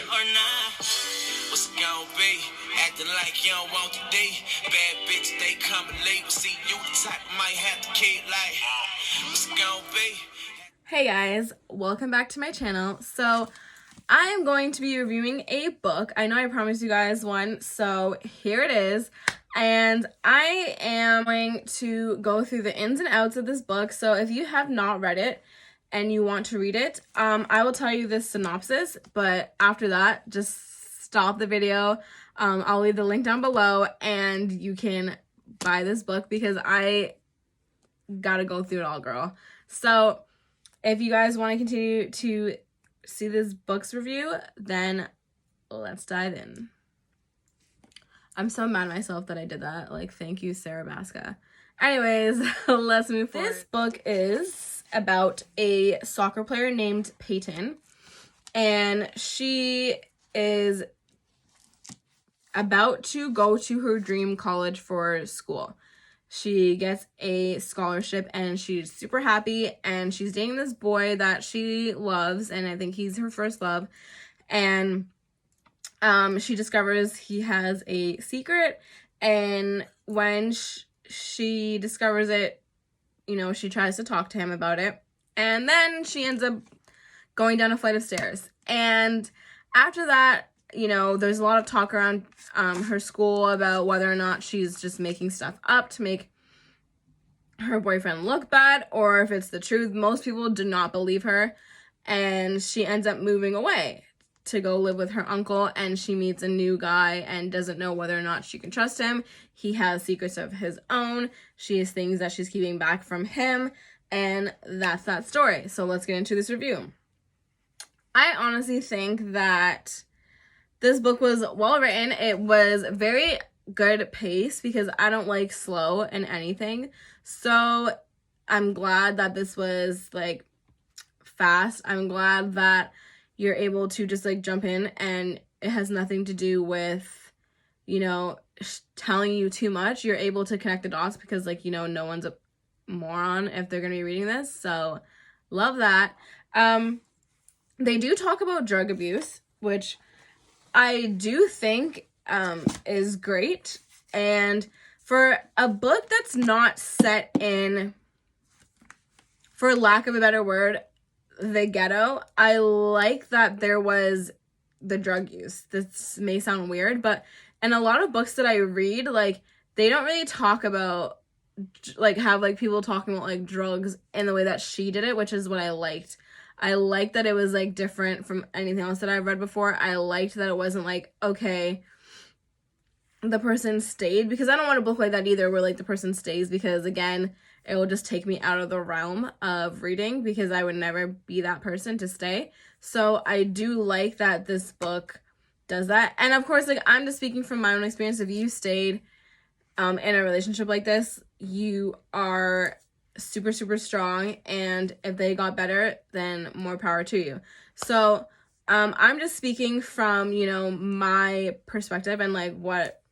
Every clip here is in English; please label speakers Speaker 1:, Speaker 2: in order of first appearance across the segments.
Speaker 1: or not? What's it gon' be? Acting like you don't want the D. Bad bitch, they coming late. We'll see you the type might have to kid like. What's it gon' be?
Speaker 2: Hey guys, welcome back to my channel. So I am going to be reviewing a book. I know I promised you guys one, so here it is. And I am going to go through the ins and outs of this book. So if you have not read it and you want to read it, I will tell you this synopsis, but after that, just stop the video. I'll leave the link down below and you can buy this book because I gotta go through it all, girl. So if you guys want to continue to see this book's review, then let's dive in. I'm so mad at myself that I did that. Like, thank you, Sarah Baska. Anyways, let's move forward. This book is about a soccer player named Peyton, and she is about to go to her dream college for school. She gets a scholarship and she's super happy, and she's dating this boy that she loves, and I think he's her first love. And she discovers he has a secret, and when she discovers it, you know, she tries to talk to him about it, and then she ends up going down a flight of stairs. And after that, you know, there's a lot of talk around her school about whether or not she's just making stuff up to make her boyfriend look bad, or if it's the truth. Most people do not believe her, and she ends up moving away to go live with her uncle, and she meets a new guy and doesn't know whether or not she can trust him. He has secrets of his own. She has things that she's keeping back from him, and that's that story. So let's get into this review. I honestly think that this book was well written. It was very good pace because I don't like slow in anything. So I'm glad that this was like fast. I'm glad that you're able to just like jump in, and it has nothing to do with, you know, telling you too much. You're able to connect the dots because, like, you know, no one's a moron if they're going to be reading this. So love that. They do talk about drug abuse, which I do think is great. And for a book that's not set in, for lack of a better word, the ghetto, I like that there was the drug use. This may sound weird, but in a lot of books that I read, like, they don't really talk about, like, have like people talking about like drugs in the way that she did it, which is what I liked. I liked that it was like different from anything else that I've read before. I liked that it wasn't like, okay, the person stayed, because I don't want a book like that either where like the person stays, because again, it will just take me out of the realm of reading because I would never be that person to stay. So I do like that this book does that. And of course, like, I'm just speaking from my own experience. If you stayed in a relationship like this, you are super, super strong, and if they got better, then more power to you. So I'm just speaking from, you know, my perspective and like what,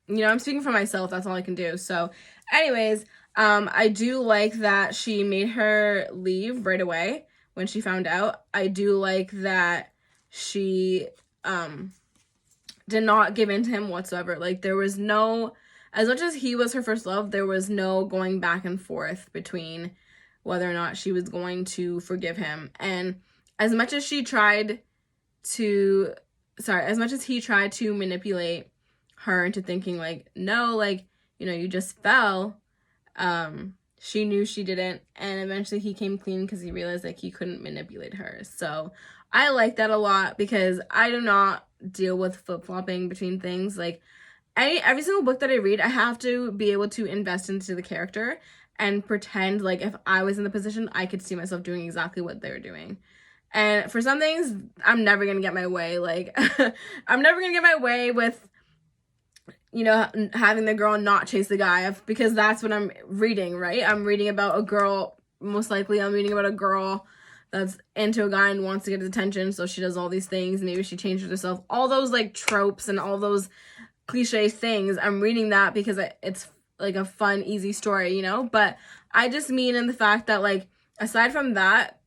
Speaker 2: you know, I'm speaking for myself. That's all I can do. So anyways, I do like that she made her leave right away when she found out. I do like that she did not give in to him whatsoever. Like, there was no, as much as he was her first love, there was no going back and forth between whether or not she was going to forgive him. And as much as he tried to manipulate her into thinking like, no, like, you know, you just fell, she knew she didn't, and eventually he came clean because he realized like he couldn't manipulate her. So I like that a lot because I do not deal with flip-flopping between things. Like, every single book that I read, I have to be able to invest into the character and pretend like if I was in the position, I could see myself doing exactly what they're doing. And for some things, I'm never gonna get my way. Like, I'm never gonna get my way with, you know, having the girl not chase the guy, because that's what I'm reading, right? I'm reading about a girl, most likely I'm reading about a girl that's into a guy and wants to get his attention, so she does all these things. Maybe she changes herself. All those like tropes and all those cliche things, I'm reading that because it's like a fun, easy story, you know? But I just mean in the fact that, like, aside from that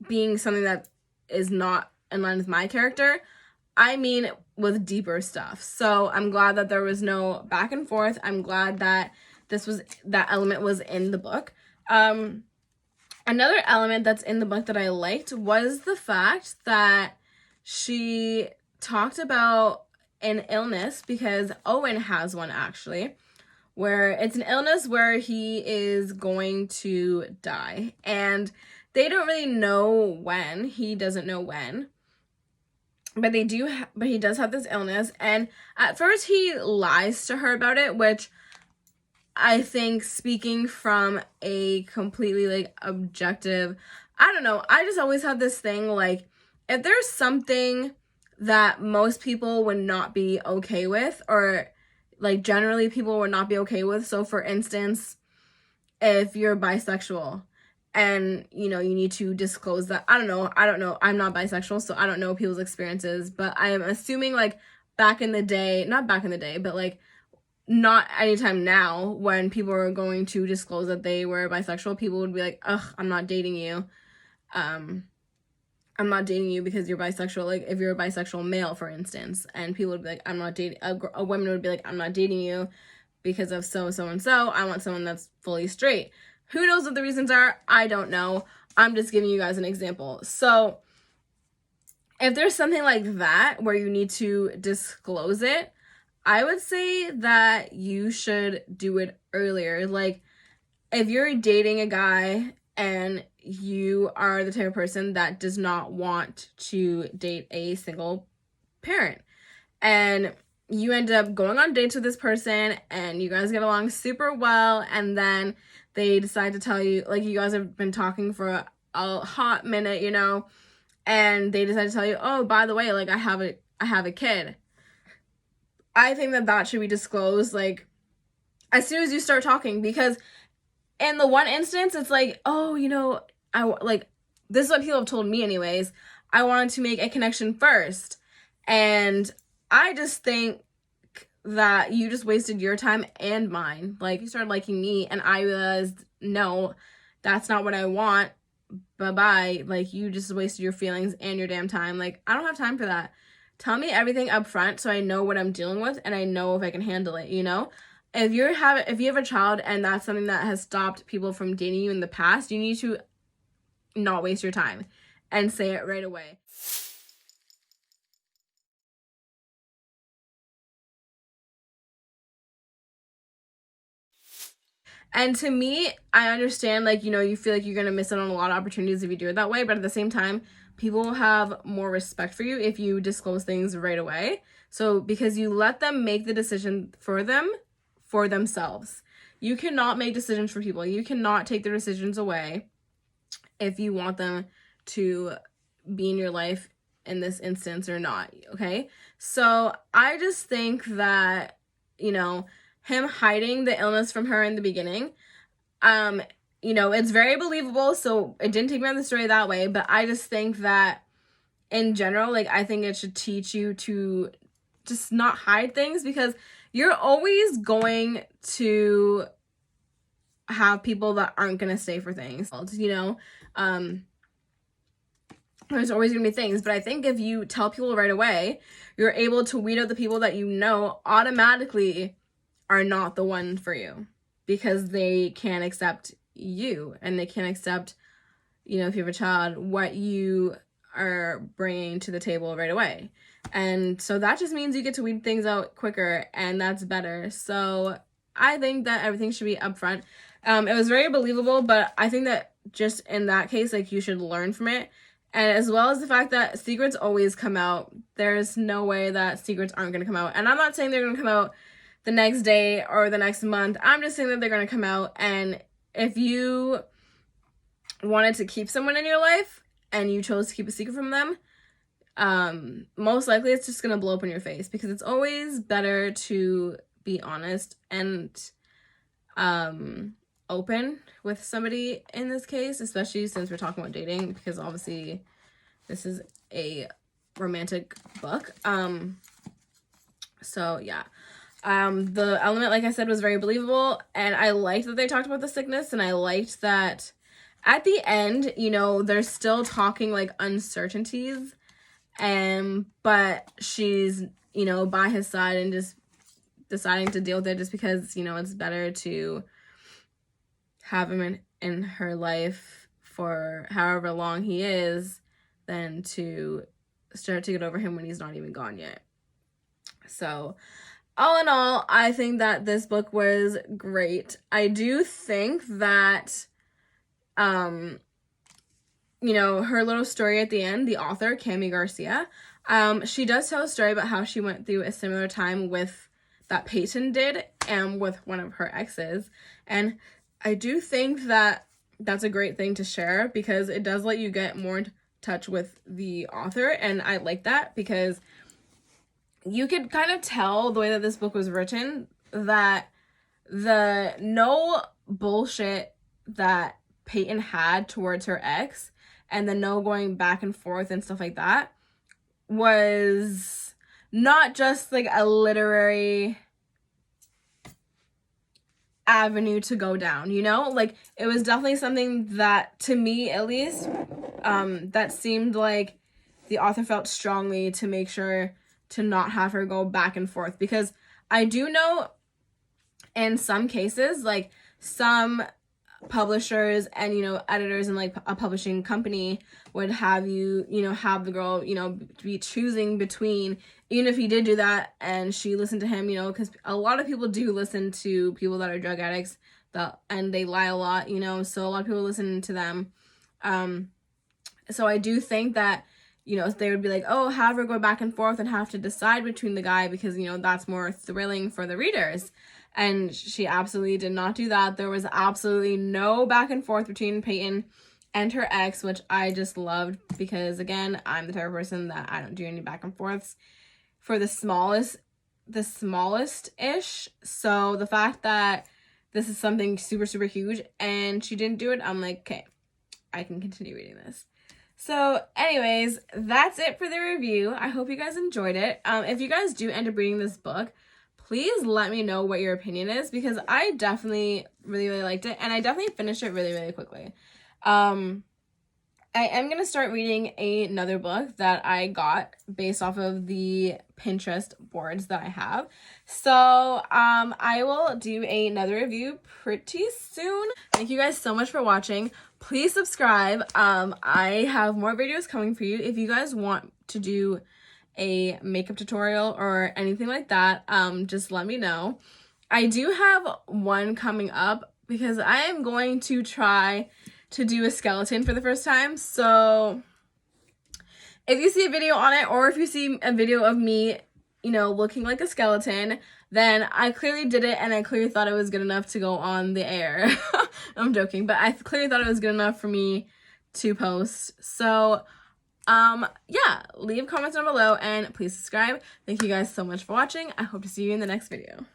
Speaker 2: being something that is not in line with my character, I mean with deeper stuff. So I'm glad that there was no back and forth. I'm glad that that element was in the book. Another element that's in the book that I liked was the fact that she talked about an illness, because Owen has one actually, where it's an illness where he is going to die. And they don't really know when. He doesn't know when. But but he does have this illness. And at first he lies to her about it, which I think, speaking from a completely like objective, I don't know, I just always have this thing, like, if there's something that most people would not be okay with, or like generally people would not be okay with. So for instance, if you're bisexual and you need to disclose that, I don't know, I'm not bisexual, so I don't know people's experiences, but I am assuming like back in the day, not back in the day, but like not anytime now, when people are going to disclose that they were bisexual, people would be like, ugh, I'm not dating you. I'm not dating you because you're bisexual. Like if you're a bisexual male, for instance, and people would be like, I'm not dating, a woman would be like, I'm not dating you because of so and so. I want someone that's fully straight. Who knows what the reasons are? I don't know. I'm just giving you guys an example. So if there's something like that where you need to disclose it, I would say that you should do it earlier. Like if you're dating a guy and you are the type of person that does not want to date a single parent, and you end up going on dates with this person and you guys get along super well, and then they decide to tell you, like, you guys have been talking for a hot minute, and they decide to tell you, oh, by the way, like, I have a kid. I think that should be disclosed, like, as soon as you start talking, because in the one instance, it's like, oh, this is what people have told me anyways, I wanted to make a connection first, and I just think that you just wasted your time and mine. Like, you started liking me, and I realized, no, that's not what I want, bye-bye. Like, you just wasted your feelings and your damn time. Like, I don't have time for that. Tell me everything up front so I know what I'm dealing with and I know if I can handle it, If you have a child and that's something that has stopped people from dating you in the past, you need to not waste your time and say it right away. And to me, I understand, like, you feel like you're going to miss out on a lot of opportunities if you do it that way. But at the same time, people will have more respect for you if you disclose things right away. So because you let them make the decision for themselves. You cannot make decisions for people. You cannot take their decisions away if you want them to be in your life in this instance or not. Okay? So I just think that, him hiding the illness from her in the beginning, it's very believable, so it didn't take me on the story that way, but I just think that in general, like, I think it should teach you to just not hide things, because you're always going to have people that aren't going to stay for things, there's always going to be things, but I think if you tell people right away, you're able to weed out the people that automatically are not the one for you, because they can't accept you, and they can't accept, if you have a child, what you are bringing to the table right away. And so that just means you get to weed things out quicker, and that's better. So I think that everything should be upfront. It was very believable, but I think that just in that case, like, you should learn from it. And as well as the fact that secrets always come out. There's no way that secrets aren't going to come out. And I'm not saying they're going to come out the next day or the next month. I'm just saying that they're going to come out. And if you wanted to keep someone in your life and you chose to keep a secret from them, most likely it's just going to blow up in your face, because it's always better to be honest and open with somebody in this case, especially since we're talking about dating, because obviously this is a romantic book. So yeah. The element, like I said, was very believable, and I liked that they talked about the sickness, and I liked that at the end, they're still talking like uncertainties, but she's, you know, by his side and just deciding to deal with it just because, you know, it's better to have him in her life for however long he is than to start to get over him when he's not even gone yet. So all in all, I think that this book was great. I do think that, you know, her little story at the end, the author, Cami Garcia, she does tell a story about how she went through a similar time with that Peyton did and with one of her exes. And I do think that that's a great thing to share because it does let you get more in touch with the author. And I like that because you could kind of tell the way that this book was written that the no bullshit that Peyton had towards her ex and the no going back and forth and stuff like that was not just like a literary avenue to go down, you know? Like, it was definitely something that, to me at least, that seemed like the author felt strongly to make sure to not have her go back and forth, because I do know in some cases, like, some publishers and, you know, editors and like a publishing company would have you, you know, have the girl, you know, be choosing between, even if he did do that and she listened to him, you know, because a lot of people do listen to people that are drug addicts and they lie a lot, you know, so a lot of people listen to them. So I do think that, you know, they would be like, oh, have her go back and forth and have to decide between the guy because, you know, that's more thrilling for the readers. And she absolutely did not do that. There was absolutely no back and forth between Peyton and her ex, which I just loved because, again, I'm the type of person that I don't do any back and forths for the smallest-ish. So the fact that this is something super, super huge and she didn't do it, I'm like, okay, I can continue reading this. So anyways, that's it for the review. I hope you guys enjoyed it. If you guys do end up reading this book, please let me know what your opinion is because I definitely really, really liked it and I definitely finished it really, really quickly. I am going to start reading another book that I got based off of the Pinterest boards that I have. So I will do another review pretty soon. Thank you guys so much for watching. Please subscribe. I have more videos coming for you. If you guys want to do a makeup tutorial or anything like that, just let me know. I do have one coming up because I am going to try to do a skeleton for the first time. So if you see a video on it or if you see a video of me, you know, looking like a skeleton, then I clearly did it and I clearly thought it was good enough to go on the air. I'm joking, but I clearly thought it was good enough for me to post. So yeah, leave comments down below and please subscribe. Thank you guys so much for watching. I hope to see you in the next video.